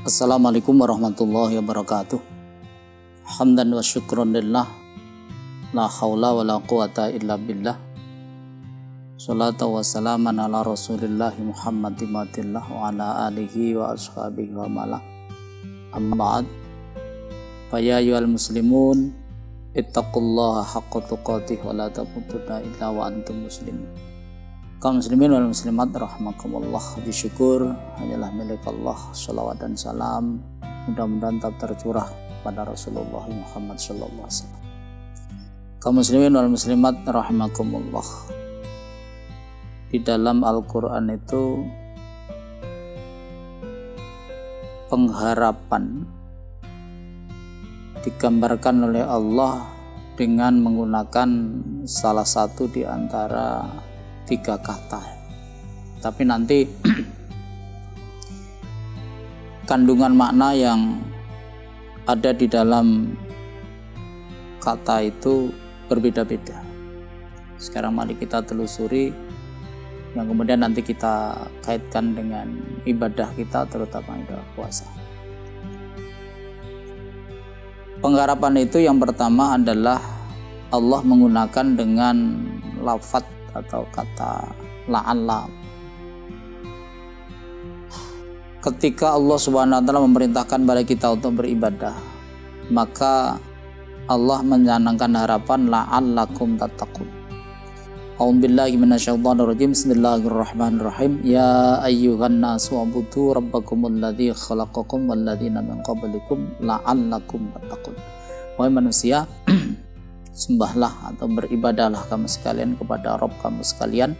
Assalamualaikum warahmatullahi wabarakatuh. Hamdan wa syukran lillah, la hawla wa la quwata illa billah. Salatu wa salaman ala rasulillahi Muhammad imatillah wa ala alihi wa ashabihi wa mala. Amma'ad. Faya ayyuhal muslimun, ittaqullaha haqqa tuqatih wa la tamutunna illa wa antum muslimun. Kaum muslimin wal muslimat rahimakumullah, disyukur hanyalah milik Allah. Shalawat dan salam mudah-mudahan tetap tercurah pada Rasulullah Muhammad sallallahu alaihi wasallam. Kaum muslimin wal muslimat rahimakumullah, di dalam Al-Qur'an itu pengharapan digambarkan oleh Allah dengan menggunakan salah satu di antara 3 kata. Tapi nanti kandungan makna yang ada di dalam kata itu berbeda-beda. Sekarang mari kita telusuri yang kemudian nanti kita kaitkan dengan ibadah kita, terutama ibadah puasa. Pengharapan itu yang pertama adalah Allah menggunakan dengan lafaz atau kata la'alla. Ketika Allah Subhanahu wa taala memerintahkan pada kita untuk beribadah, maka Allah mencanangkan harapan la'allakum tattaqun. A'udzubillahi minasyaitonirrajim. Bismillahirrahmanirrahim. Ya ayyuhan nasu ubudu rabbakumul ladzi khalaqakum wal ladzina min qablikum la'allakum tattaqun. Wahai manusia, sembahlah atau beribadahlah kamu sekalian kepada Rabb kamu sekalian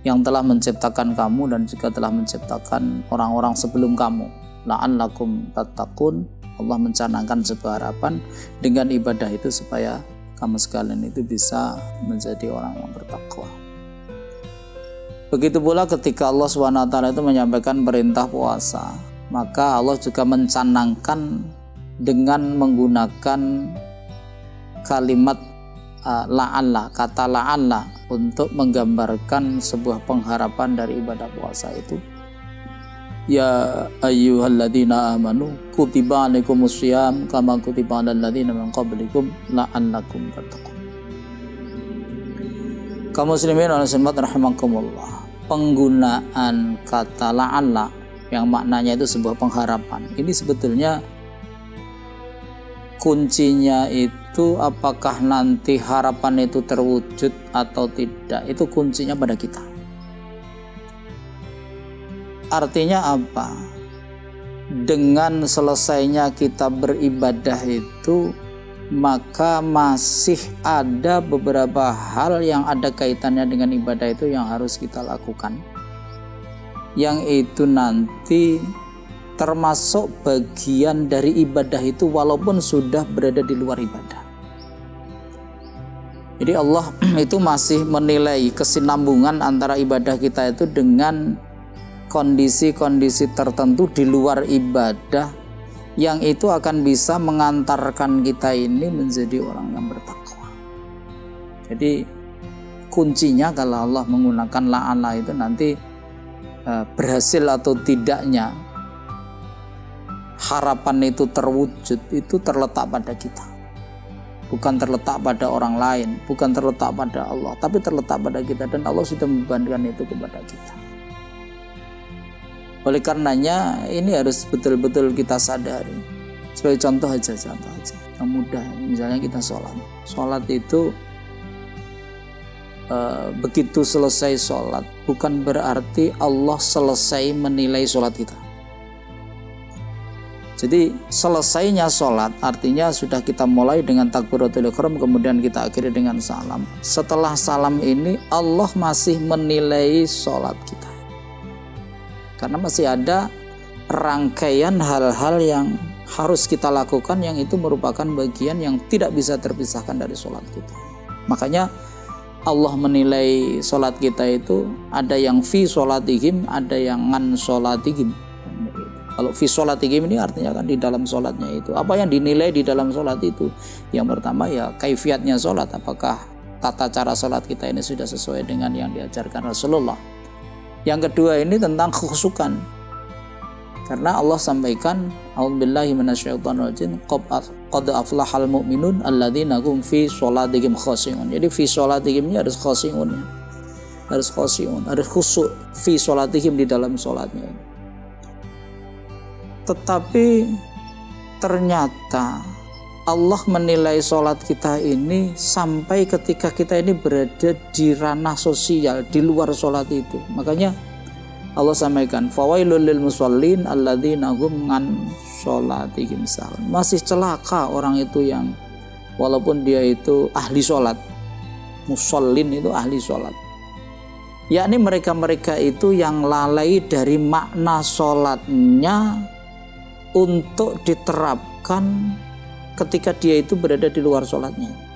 yang telah menciptakan kamu dan juga telah menciptakan orang-orang sebelum kamu. La'allakum tattaqun. Allah mencanangkan sebuah harapan dengan ibadah itu supaya kamu sekalian itu bisa menjadi orang yang bertakwa. Begitu pula ketika Allah SWT itu menyampaikan perintah puasa, maka Allah juga mencanangkan dengan menggunakan kalimat la'alla, kata la'alla untuk menggambarkan sebuah pengharapan dari ibadah puasa itu. Ya ayyuhalladzina amanu kutiba alaikumussyiyam kama kutiba alal ladzina min qablikum la'allakum tattaqun. Kaum muslimin wal muslimat rahimakumullah, penggunaan kata la'alla yang maknanya itu sebuah pengharapan, ini sebetulnya kuncinya itu apakah nanti harapan itu terwujud atau tidak, itu kuncinya pada kita. Artinya apa? Dengan selesainya kita beribadah itu, maka masih ada beberapa hal yang ada kaitannya dengan ibadah itu yang harus kita lakukan, yang itu nanti termasuk bagian dari ibadah itu walaupun sudah berada di luar ibadah. Jadi Allah itu masih menilai kesinambungan antara ibadah kita itu dengan kondisi-kondisi tertentu di luar ibadah yang itu akan bisa mengantarkan kita ini menjadi orang yang bertakwa. Jadi kuncinya kalau Allah menggunakan la'alla itu nanti berhasil atau tidaknya harapan itu terwujud itu terletak pada kita, bukan terletak pada orang lain, bukan terletak pada Allah, tapi terletak pada kita, dan Allah sudah membebankan itu kepada kita. Oleh karenanya ini harus betul-betul kita sadari. Sebagai contoh aja yang mudah, misalnya kita sholat itu begitu selesai sholat bukan berarti Allah selesai menilai sholat kita. Jadi selesainya sholat artinya sudah kita mulai dengan takbiratul ihram, kemudian kita akhiri dengan salam. Setelah salam ini Allah masih menilai sholat kita, karena masih ada rangkaian hal-hal yang harus kita lakukan yang itu merupakan bagian yang tidak bisa terpisahkan dari sholat kita. Makanya Allah menilai sholat kita itu ada yang fi sholatihim, ada yang ngan sholatihim. Kalau fi sholatihim ini artinya kan di dalam sholatnya itu. Apa yang dinilai di dalam sholat itu? Yang pertama ya kaifiatnya sholat, apakah tata cara sholat kita ini sudah sesuai dengan yang diajarkan Rasulullah. Yang kedua ini tentang kekhusyukan. Karena Allah sampaikan, a'udzubillahi minasyaitonirrajim, qad aflahal mu'minun alladzina hum fi sholatihim khashi'un. Jadi fi sholatihim ini harus khashi'un, harus khashi'un, harus khusyuk fi sholatihim, di dalam sholatnya. Tetapi ternyata Allah menilai sholat kita ini sampai ketika kita ini berada di ranah sosial, di luar sholat itu. Makanya Allah sampaikan, fawailul lil musallin alladzina hum an sholatihim sahun. Masih celaka orang itu yang walaupun dia itu ahli sholat, musallin itu ahli sholat, yakni mereka-mereka itu yang lalai dari makna sholatnya untuk diterapkan ketika dia itu berada di luar sholatnya.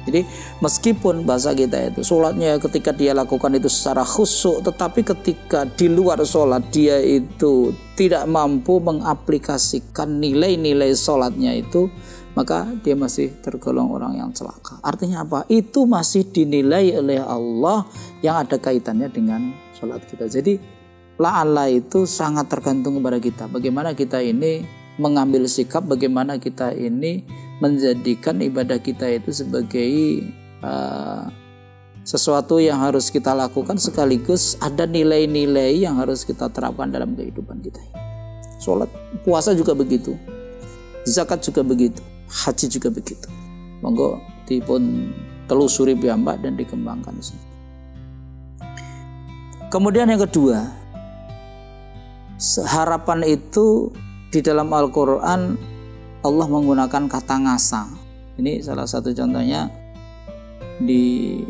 Jadi meskipun bahasa kita itu sholatnya ketika dia lakukan itu secara khusyuk, tetapi ketika di luar sholat dia itu tidak mampu mengaplikasikan nilai-nilai sholatnya itu, maka dia masih tergolong orang yang celaka. Artinya apa? Itu masih dinilai oleh Allah yang ada kaitannya dengan sholat kita. Jadi la'alla itu sangat tergantung kepada kita. Bagaimana kita ini mengambil sikap, bagaimana kita ini menjadikan ibadah kita itu sebagai sesuatu yang harus kita lakukan, sekaligus ada nilai-nilai yang harus kita terapkan dalam kehidupan kita. Sholat, puasa juga begitu, zakat juga begitu, haji juga begitu. Monggo dipun telusuri piyambak dan dikembangkan. Kemudian yang kedua, harapan itu di dalam Al-Quran Allah menggunakan kata ngasa. Ini salah satu contohnya di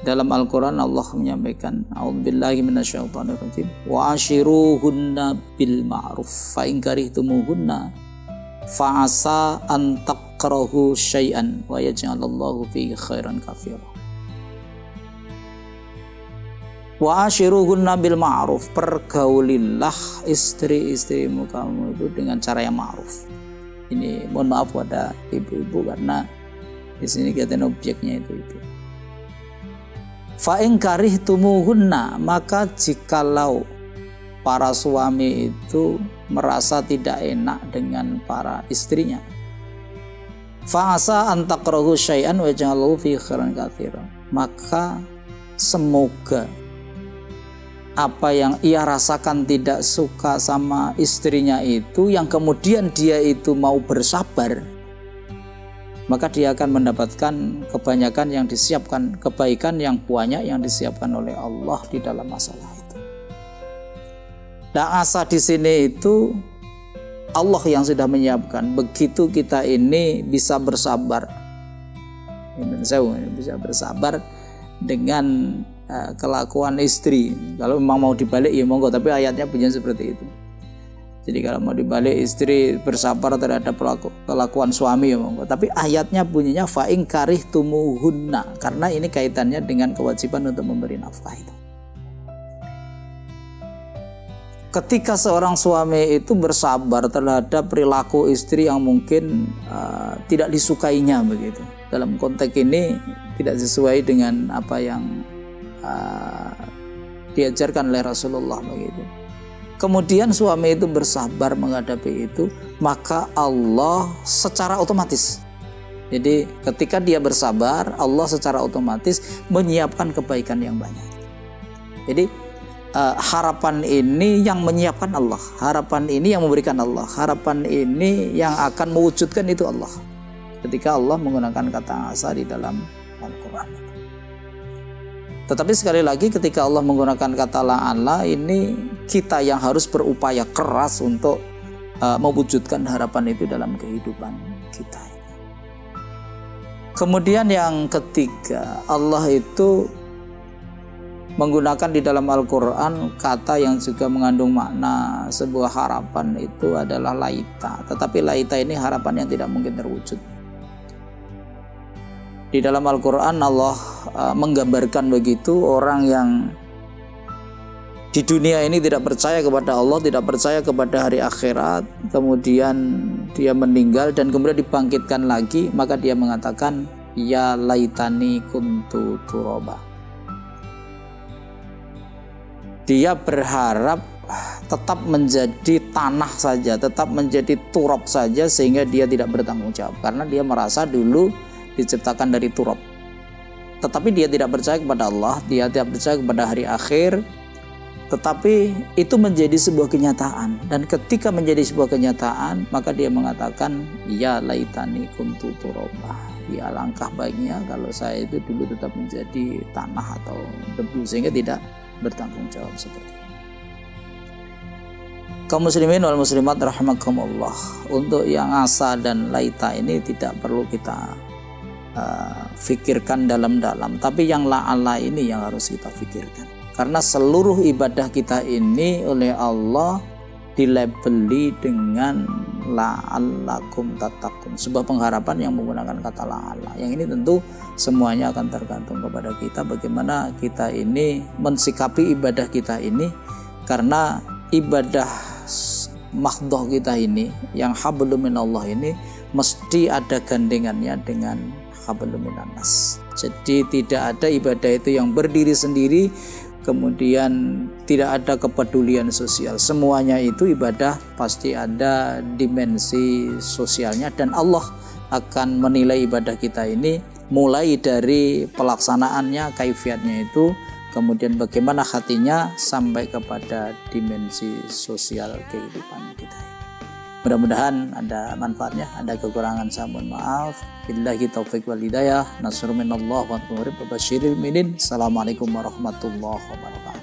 dalam Al-Quran. Allah menyampaikan, a'udzubillahi minasyaitonirrajim, wa ashiruhunna bil ma'ruf fa in karihtumuhunna fa asa an takrahu syai'an wa yaj'alallahu fihi khairan katsira. Wa ashiruhunna bil ma'ruf, pergaulilah istri-istrimu kamu itu dengan cara yang ma'ruf. Ini mohon maaf pada ibu-ibu karena di sini katanya objeknya itu. Fa in karihtumuhunna, maka jikalau para suami itu merasa tidak enak dengan para istrinya, fa asa an takrahu syai'an wa ja'alahu fi khairan katsira, maka semoga apa yang ia rasakan tidak suka sama istrinya itu, yang kemudian dia itu mau bersabar, maka dia akan mendapatkan kebanyakan yang disiapkan, kebaikan yang banyak yang disiapkan oleh Allah di dalam masalah itu. Nah, asa di sini itu Allah yang sudah menyiapkan. Begitu kita ini bisa bersabar, bisa bersabar dengan kelakuan istri. Kalau memang mau dibalik ya monggo, tapi ayatnya bunyinya seperti itu. Jadi kalau mau dibalik istri bersabar terhadap kelakuan suami ya monggo, tapi ayatnya bunyinya fa in karihtumuhunna, karena ini kaitannya dengan kewajiban untuk memberi nafkah itu. Ketika seorang suami itu bersabar terhadap perilaku istri yang mungkin tidak disukainya begitu, dalam konteks ini tidak sesuai dengan apa yang diajarkan oleh Rasulullah begitu. Kemudian suami itu bersabar menghadapi itu, maka Allah secara otomatis, jadi ketika dia bersabar, Allah secara otomatis menyiapkan kebaikan yang banyak. Jadi harapan ini yang menyiapkan Allah, harapan ini yang memberikan Allah, harapan ini yang akan mewujudkan itu Allah, ketika Allah menggunakan kata asa di dalam Al-Quran. Tetapi sekali lagi ketika Allah menggunakan kata la'alla, ini kita yang harus berupaya keras untuk mewujudkan harapan itu dalam kehidupan kita. Kemudian yang ketiga, Allah itu menggunakan di dalam Al-Quran kata yang juga mengandung makna sebuah harapan, itu adalah laita. Tetapi laita ini harapan yang tidak mungkin terwujud. Di dalam Al-Quran Allah menggambarkan begitu, orang yang di dunia ini tidak percaya kepada Allah, tidak percaya kepada hari akhirat, kemudian dia meninggal dan kemudian dibangkitkan lagi, maka dia mengatakan ya laitani kuntu turaba. Dia berharap tetap menjadi tanah saja, tetap menjadi turab saja, sehingga dia tidak bertanggung jawab karena dia merasa dulu diciptakan dari turab. Tetapi dia tidak percaya kepada Allah, dia tidak percaya kepada hari akhir. Tetapi itu menjadi sebuah kenyataan, dan ketika menjadi sebuah kenyataan maka dia mengatakan, ya laitani kuntu turaba, ya alangkah baiknya kalau saya itu dulu tetap menjadi tanah atau debu, sehingga tidak bertanggung jawab seperti ini. Kaum muslimin wal muslimat rahimakumullah, untuk yang asa dan laita ini tidak perlu kita fikirkan dalam-dalam, tapi yang la'alla ini yang harus kita fikirkan. Karena seluruh ibadah kita ini oleh Allah dilabeli dengan la'allakum tattaqun, sebuah pengharapan yang menggunakan kata la'alla. Yang ini tentu semuanya akan tergantung kepada kita, bagaimana kita ini mensikapi ibadah kita ini. Karena ibadah mahdhah kita ini, yang hablum minallah ini, mesti ada gandengannya dengan hablum minannas. Jadi tidak ada ibadah itu yang berdiri sendiri kemudian tidak ada kepedulian sosial. Semuanya itu ibadah pasti ada dimensi sosialnya, dan Allah akan menilai ibadah kita ini mulai dari pelaksanaannya, kaifiatnya itu, kemudian bagaimana hatinya, sampai kepada dimensi sosial kehidupan kita. Mudah-mudahan ada manfaatnya, ada kekurangan saya mohon maaf. Billahi taufiq wal hidayah. Nasrun minallah wa basyiril mu'minin. Assalamualaikum warahmatullahi wabarakatuh.